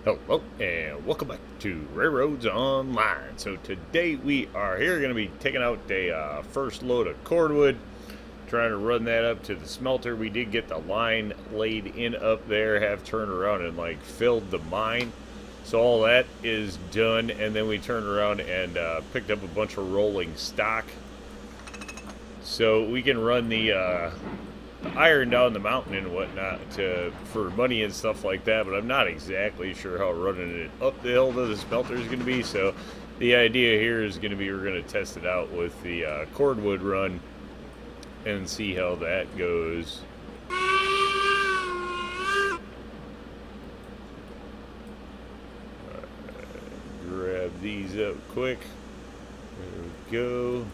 Hello and welcome back to RailRoads Online. So today we are here going to be taking out a first load of cordwood, trying to run that up to the smelter. We did get the line laid in up there, have turned around and filled the mine. So all that is done, and then we turned around and picked up a bunch of rolling stock. So we can run the iron down the mountain and whatnot for money and stuff like that, but I'm not exactly sure how running it up the hill to the smelter is going to be. So the idea here is going to be we're going to test it out with the cordwood run and see how that goes. Grab these up quick. There we go.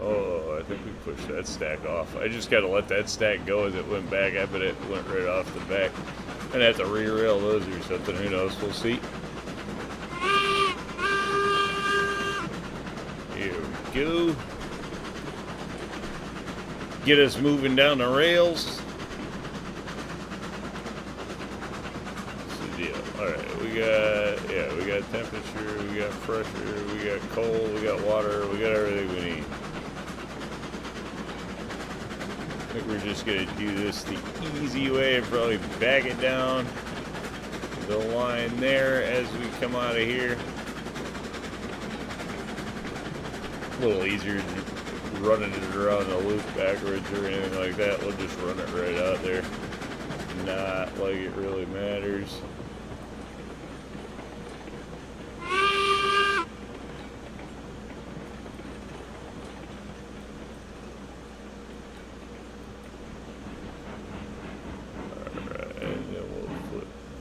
Oh, I think we pushed that stack off. I just got to let that stack go as it went back. I bet it went right off the back. I'm going to have to re-rail those or something. Who knows? We'll see. Here we go. Get us moving down the rails. What's the deal? Alright, we got temperature, we got pressure, we got coal, we got water, we got everything we need. I think we're just going to do this the easy way and probably back it down the line there as we come out of here. A little easier than running it around the loop backwards or anything like that. We'll just run it right out there. Not like it really matters.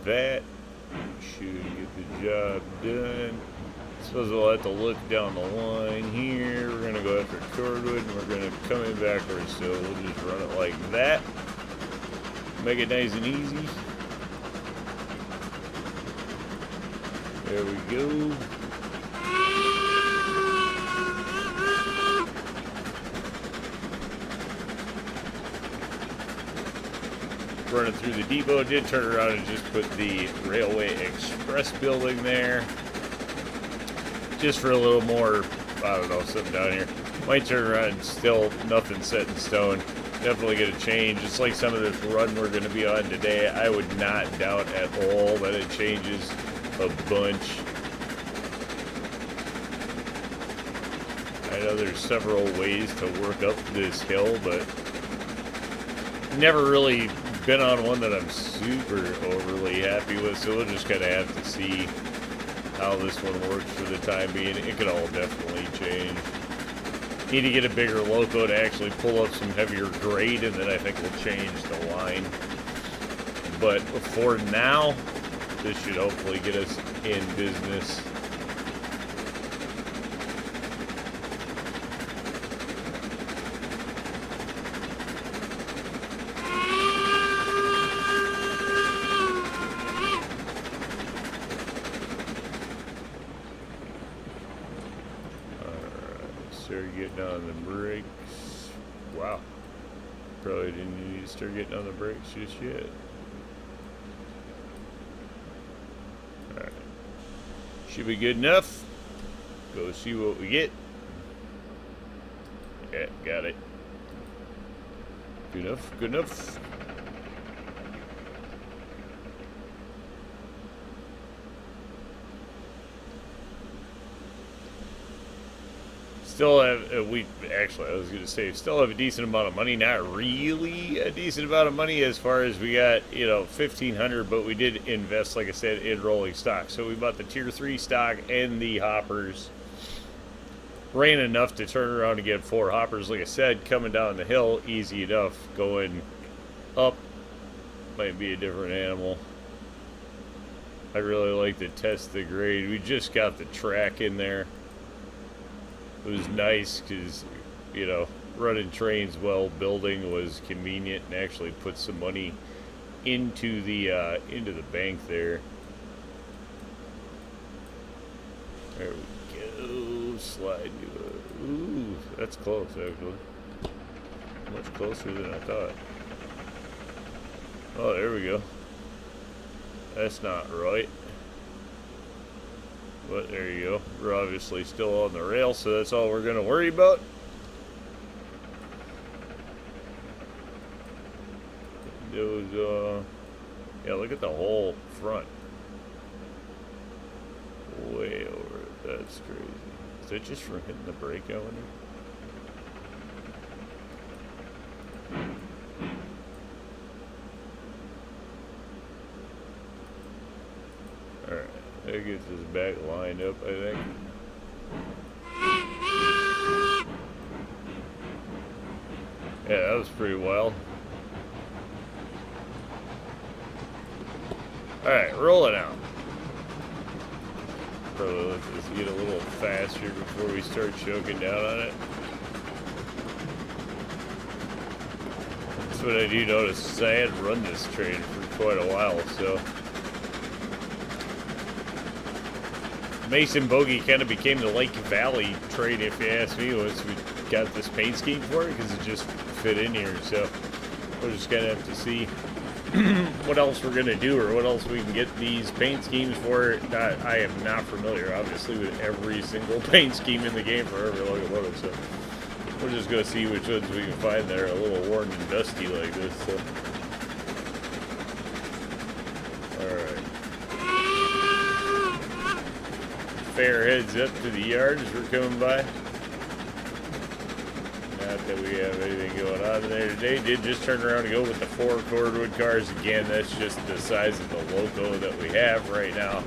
That should get the job done. I suppose we'll have to look down the line here. We're going to go after cordwood and we're going to come in backwards, so we'll just run it like that. Make it nice and easy. There we go. Running through the depot, did turn around and just put the Railway Express building there. Just for a little more, I don't know, something down here. Might turn around and still nothing set in stone. Definitely going to change. It's like some of this run we're going to be on today. I would not doubt at all that it changes a bunch. I know there's several ways to work up this hill, but never really been on one that I'm super overly happy with, so we'll just kind of have to see how this one works for the time being. It could all definitely change. Need to get a bigger loco to actually pull up some heavier grade, and then I think we'll change the line. But for now, this should hopefully get us in business. Start getting on the brakes. Wow. Probably didn't need to start getting on the brakes just yet. Alright. Should be good enough. Go see what we get. Yeah, got it. Good enough, good enough. Still have, I was going to say, still have a decent amount of money. Not really a decent amount of money as far as we got, $1,500, but we did invest, like I said, in rolling stock. So we bought the tier 3 stock and the hoppers. Ran enough to turn around and get 4 hoppers. Like I said, coming down the hill, easy enough. Going up might be a different animal. I really like to test the grade. We just got the track in there. It was nice because, running trains while building was convenient and actually put some money into the bank there. There we go. Slide to it. Ooh, that's close actually. Much closer than I thought. Oh, there we go. That's not right. But there you go. We're obviously still on the rail, so that's all we're going to worry about. Those, yeah, look at the whole front. Way over. That's crazy. Is that just from hitting the brake, I wonder? Alright, that gets us back lined up, I think. Yeah, that was pretty wild. Alright, roll it out. Probably let this get a little faster before we start choking down on it. That's what I do notice, is I hadn't run this train for quite a while, so. Mason Bogey kind of became the Lake Valley train, if you ask me, once we got this paint scheme for it, because it just fit in here, so we're just going to have to see what else we're going to do, or what else we can get these paint schemes for. I am not familiar, obviously, with every single paint scheme in the game for every locomotive, so we're just going to see which ones we can find that are a little worn and dusty like this. So. Alright. Fair heads up to the yard as we're coming by. Not that we have anything going on there today. Did just turn around and go with the 4 cordwood cars again. That's just the size of the loco that we have right now.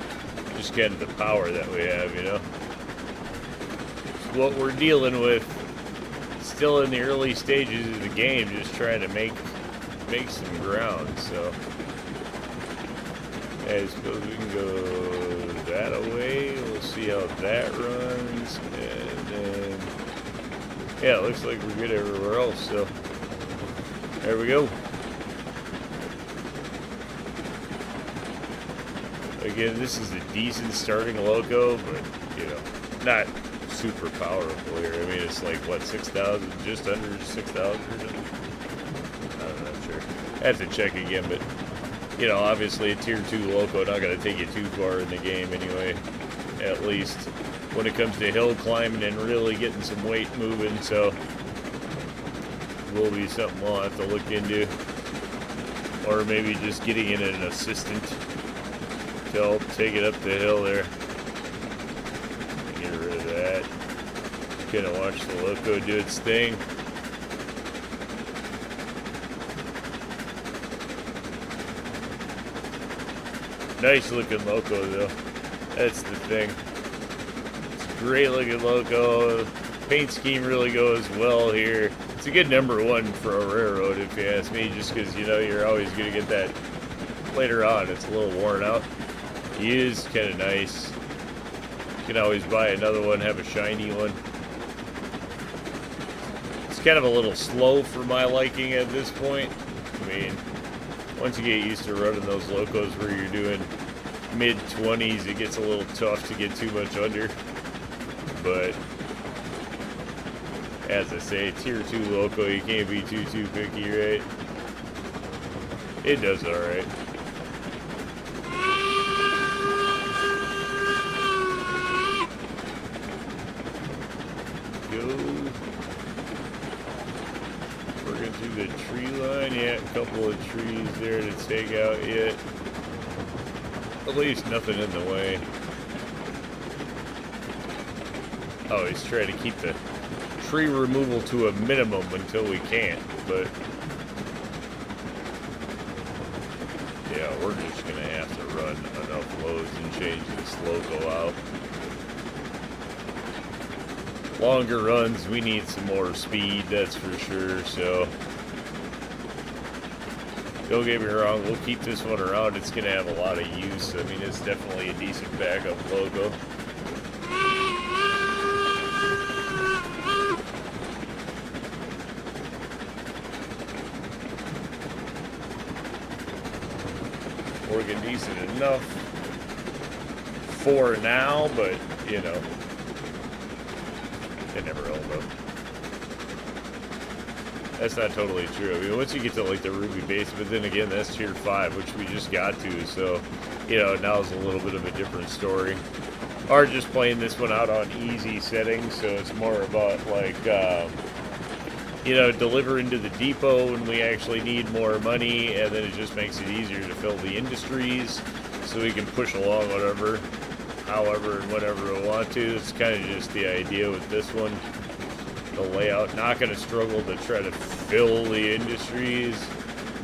Just getting the power that we have, you know. It's what we're dealing with. Still in the early stages of the game, just trying to make some ground. So I suppose we can go that away. We'll see how that runs, and then. Yeah, it looks like we're good everywhere else, so there we go. Again, this is a decent starting loco, but, you know, not super powerful here. I mean, it's like, what, 6,000, just under 6,000 or something? I'm not sure. I have to check again, but, you know, obviously a tier 2 loco not going to take you too far in the game anyway, at least when it comes to hill climbing and really getting some weight moving, so will be something we'll have to look into, or maybe just getting in an assistant to help take it up the hill there. Get rid of that. Kind of watch the loco do its thing. Nice looking loco though, that's the thing. Great looking loco. Paint scheme really goes well here. It's a good number 1 for a railroad, if you ask me, just because, you know, you're always going to get that later on. It's a little worn out. It is kind of nice. You can always buy another one, have a shiny one. It's kind of a little slow for my liking at this point. I mean, once you get used to running those locos where you're doing mid-20s, it gets a little tough to get too much under. But as I say, tier 2 loco, you can't be too picky, right? It does alright. Go. Working through the tree line. Yeah, a couple of trees there to take out yet. At least nothing in the way. Always try to keep the tree removal to a minimum until we can, but yeah, we're just gonna have to run enough loads and change this loco out. Longer runs, we need some more speed, that's for sure, so don't get me wrong, we'll keep this one around. It's gonna have a lot of use. I mean, it's definitely a decent backup loco. Working decent enough for now, but, you know, it never held up. That's not totally true. I mean, once you get to like the Ruby base, but then again, that's tier 5, which we just got to, so, you know, now it's a little bit of a different story. Or just playing this one out on easy settings, so it's more about like, you know, delivering to the depot when we actually need more money, and then it just makes it easier to fill the industries, so we can push along whatever, however, and whatever we want to. It's kind of just the idea with this one. The layout, not going to struggle to try to fill the industries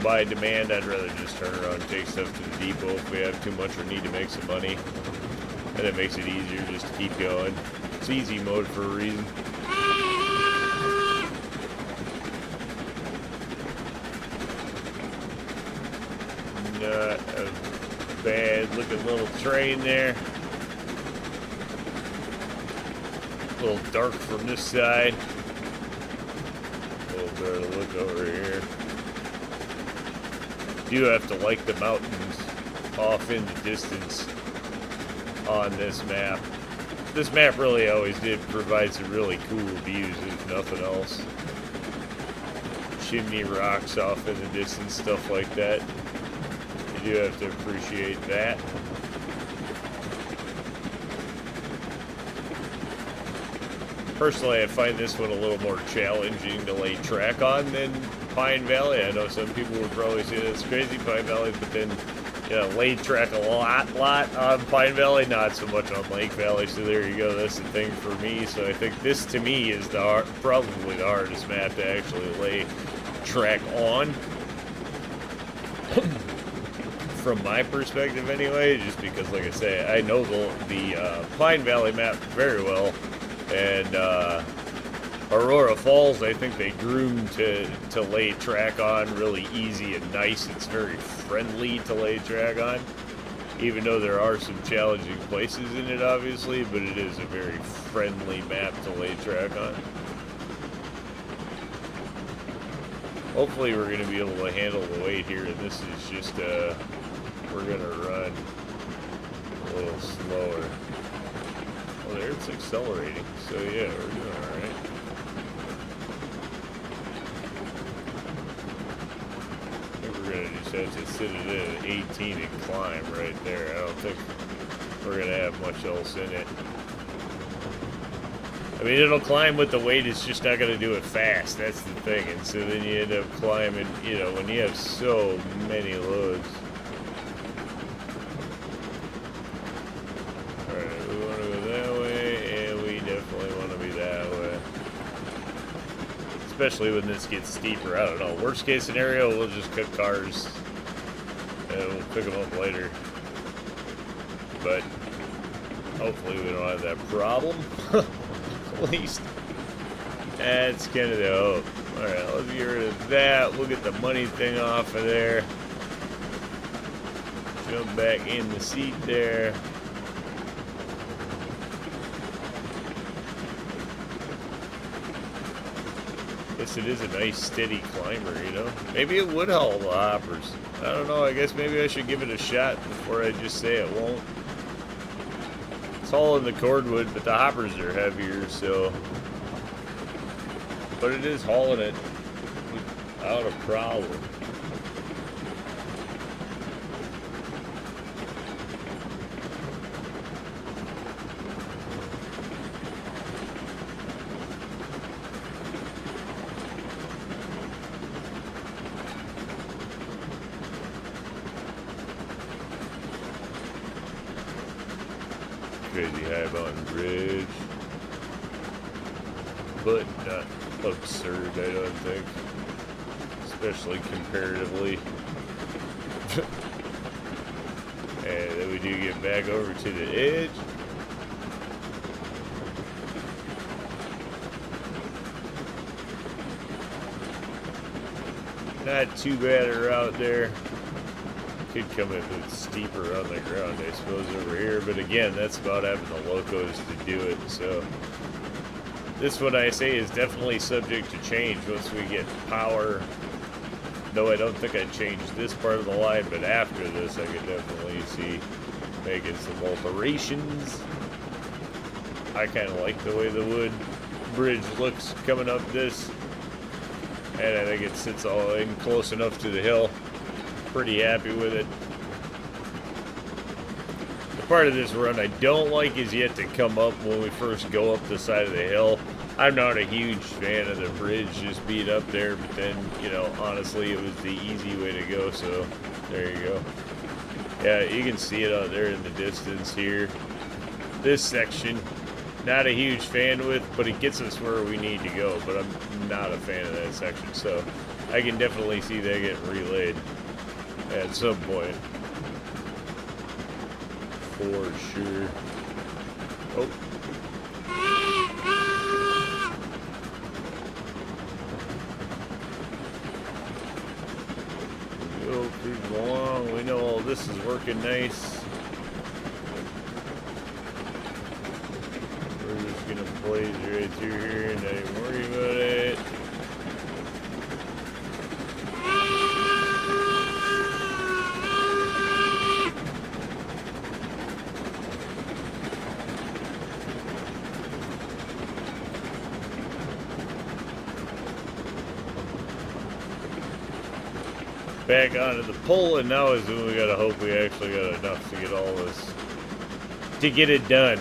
by demand. I'd rather just turn around and take stuff to the depot if we have too much or need to make some money. And it makes it easier just to keep going. It's easy mode for a reason. Not a bad looking little train there. A little dark from this side. A little better look over here. Do have to like the mountains off in the distance on this map. This map really always did provide some really cool views, if nothing else. Chimney rocks off in the distance, stuff like that. You do have to appreciate that. Personally, I find this one a little more challenging to lay track on than Pine Valley. I know some people would probably say that's crazy, Pine Valley, but then, you know, laid track a lot on Pine Valley, not so much on Lake Valley, so there you go, that's the thing for me. So I think this, to me, is probably the hardest map to actually lay track on. From my perspective anyway, just because, like I say, I know the Pine Valley map very well. And Aurora Falls, I think they groomed to lay track on really easy and nice. It's very friendly to lay track on, even though there are some challenging places in it, obviously, but it is a very friendly map to lay track on. Hopefully we're going to be able to handle the weight here, and this is just, we're going to run a little slower. Well, there it's accelerating, so yeah, we're doing alright. I think we're going to just have to sit it in at 18 and climb right there. I don't think we're going to have much else in it. I mean, it'll climb with the weight, it's just not going to do it fast, that's the thing. And so then you end up climbing, you know, when you have so many loads. Alright, we want to go that way, and we definitely want to be that way. Especially when this gets steeper, I don't know. Worst case scenario, we'll just cook cars, and we'll pick them up later. But hopefully we don't have that problem. At least that's kind of the hope. Alright, let's get rid of that. We'll get the money thing off of there. Jump back in the seat there. Guess it is a nice steady climber, you know? Maybe it would haul the hoppers. I don't know, I guess maybe I should give it a shot before I just say it won't. It's hauling the cordwood, but the hoppers are heavier, so. But it is hauling it without a problem. Crazy high mountain bridge, but not absurd, I don't think, especially comparatively. And then we do get back over to the edge. Not too bad a route there. Could come a bit steeper on the ground, I suppose, over here, but again, that's about having the locos to do it. So this one, I say, is definitely subject to change once we get power, though I don't think I'd change this part of the line, but after this I could definitely see making some alterations. I kind of like the way the wood bridge looks coming up this, and I think it sits all in close enough to the hill. Pretty happy with it. The part of this run I don't like is yet to come up when we first go up the side of the hill. I'm not a huge fan of the bridge just being up there, but then, you know, honestly, it was the easy way to go, so there you go. Yeah, you can see it out there in the distance here. This section, not a huge fan with, but it gets us where we need to go, but I'm not a fan of that section, so I can definitely see that getting relayed at some point. For sure. Oh. Go cruise along. We know all this is working nice. We're just gonna blaze right through here and not even worry about it. Back onto the pole, and now is when we gotta hope we actually got enough to get all this, to get it done.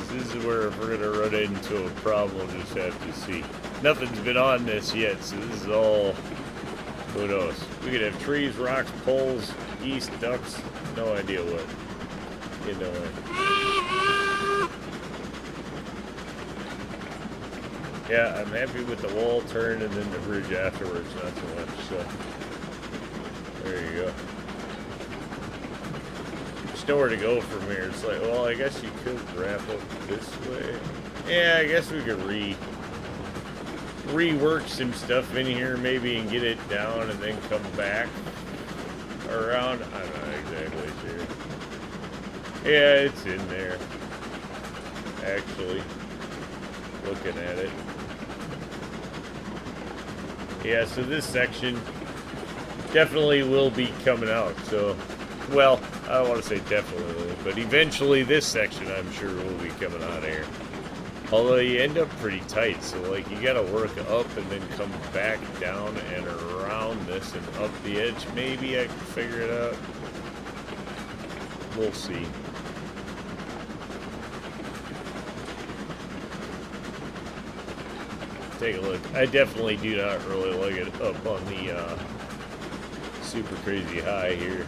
This is where if we're gonna run into a problem, we'll just have to see. Nothing's been on this yet, so this is all, who knows. We could have trees, rocks, poles, geese, ducks, no idea what. You know it. Yeah, I'm happy with the wall turn and then the bridge afterwards, not so much, so there you go. There's nowhere to go from here. It's like, well, I guess you could wrap up this way. Yeah, I guess we could rework some stuff in here maybe and get it down and then come back around. I'm not exactly sure. Yeah, it's in there, actually, looking at it. Yeah, so this section definitely will be coming out. So, well, I don't want to say definitely, but eventually this section I'm sure will be coming out of here. Although you end up pretty tight, so like you gotta work up and then come back down and around this and up the edge. Maybe I can figure it out. We'll see. Take a look. I definitely do not really like it up on the super crazy high here.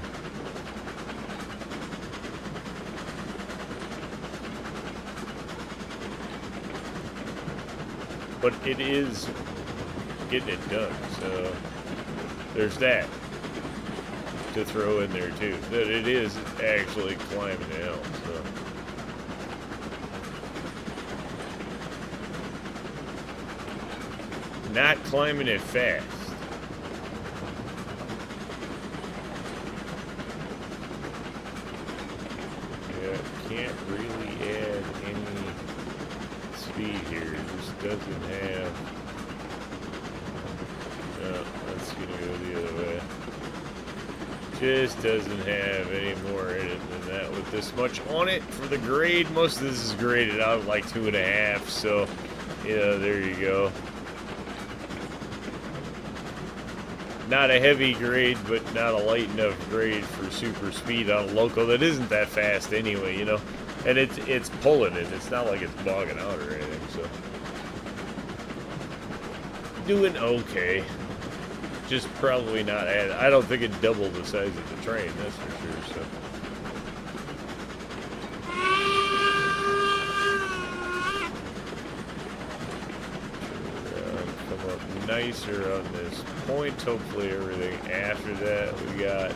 But it is getting it done, so there's that to throw in there too. That it is actually climbing the hill, so. Not climbing it fast. Yeah, can't really add any speed here. It just doesn't have. No, that's gonna go the other way. Just doesn't have any more in it than that with this much on it for the grade. Most of this is graded out like 2.5, so yeah, there you go. Not a heavy grade, but not a light enough grade for super speed on a loco that isn't that fast anyway, you know. And it's pulling it. It's not like it's bogging out or anything, so. Doing okay. Just probably not add. I don't think it doubled the size of the train, that's for sure, so. Come up nicer on this point. Hopefully everything after that we got.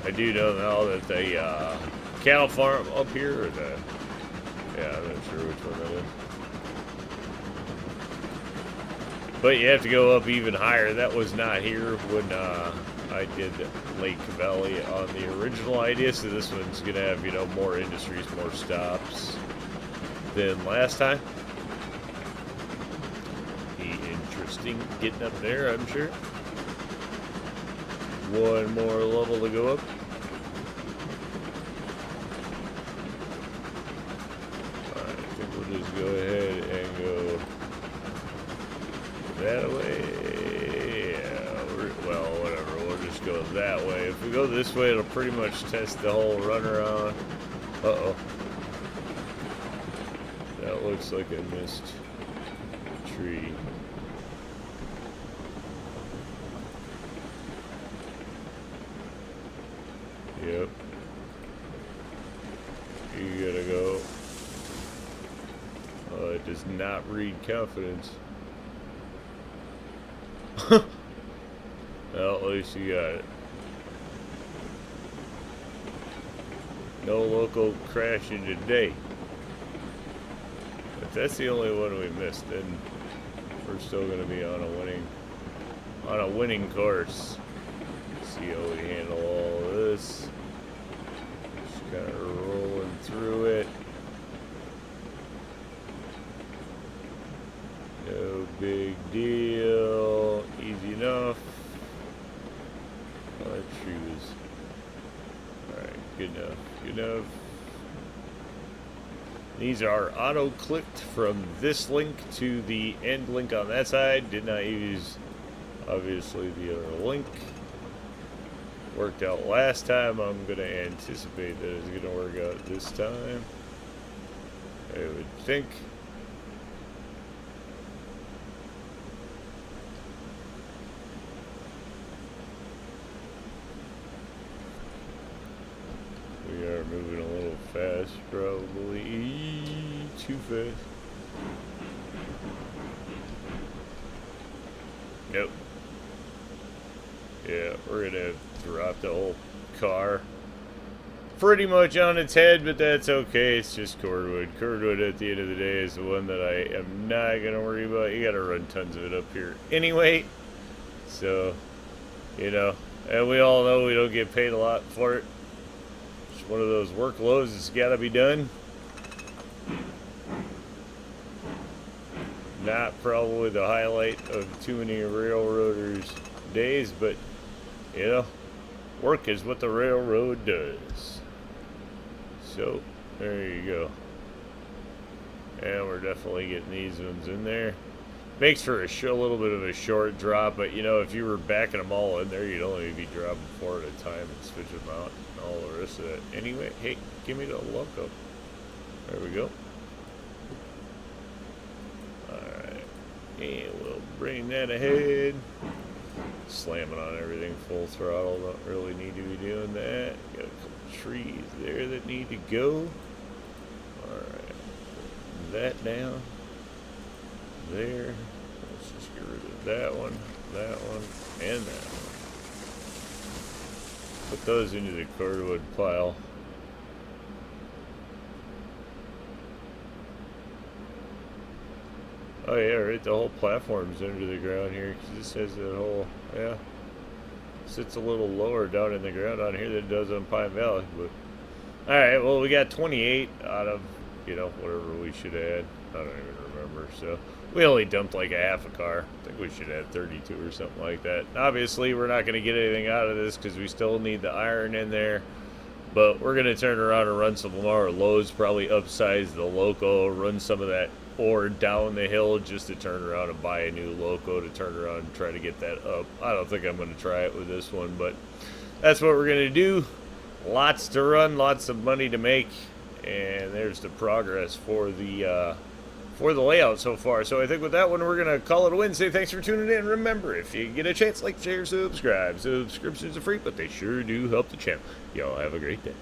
I do know now that the cattle farm up here, or the, yeah, I'm not sure which one that is. But you have to go up even higher. That was not here when I did Lake Valley on the original idea, so this one's gonna have, you know, more industries, more stops than last time. Be interesting getting up there, I'm sure. One more level to go up. Alright, think we'll just go ahead and go that way. Yeah, well, whatever. We'll just go that way. If we go this way, it'll pretty much test the whole runaround. Uh-oh. That looks like a missed tree. Yep. You gotta go. Oh, it does not read confidence. Well, at least you got it. No local crashing today. If that's the only one we missed, then we're still gonna be on a winning course. See how we handle all of this. Just kind of rolling through it. No big deal. Easy enough. Oh, that tree was. Alright, good enough. Good enough. These are auto-clicked from this link to the end link on that side. Did not use, obviously, the other link. Worked out last time. I'm going to anticipate that it's going to work out this time. I would think. We are moving a little fast, probably too fast. Nope. Yeah, we're gonna drop the whole car pretty much on its head, but that's okay. It's just cordwood. Cordwood at the end of the day is the one that I am not gonna worry about. You gotta run tons of it up here anyway. So, you know, and we all know we don't get paid a lot for it. It's one of those workloads that's gotta be done. Not probably the highlight of too many railroaders' days, but you know, work is what the railroad does. So there you go. And we're definitely getting these ones in there. Makes for a little bit of a short drop, but you know, if you were backing them all in there, you'd only be dropping 4 at a time and switch them out and all the rest of that. Anyway, hey, give me the loco. There we go. Alright. And we'll bring that ahead. Slamming on everything full throttle. Don't really need to be doing that. Got a couple trees there that need to go. Alright. That down. There. Let's just get rid of that one, and that one. Put those into the cordwood pile. Oh yeah, right, the whole platform's under the ground here, because this has that whole, yeah, sits a little lower down in the ground on here than it does on Pine Valley, but, alright, well, we got 28 out of, you know, whatever we should add. I don't even remember, so, we only dumped like a half a car. I think we should add 32 or something like that. Obviously, we're not going to get anything out of this, because we still need the iron in there, but we're going to turn around and run some more loads, probably upsize the loco, run some of that ore down the hill just to turn around and buy a new loco to turn around and try to get that up. I don't think I'm going to try it with this one, but that's what we're going to do. Lots to run, lots of money to make, and there's the progress for the layout so far. So I think with that one, we're going to call it a win. Say thanks for tuning in. Remember, if you get a chance, like, share, subscribe. Subscriptions are free, but they sure do help the channel. Y'all have a great day.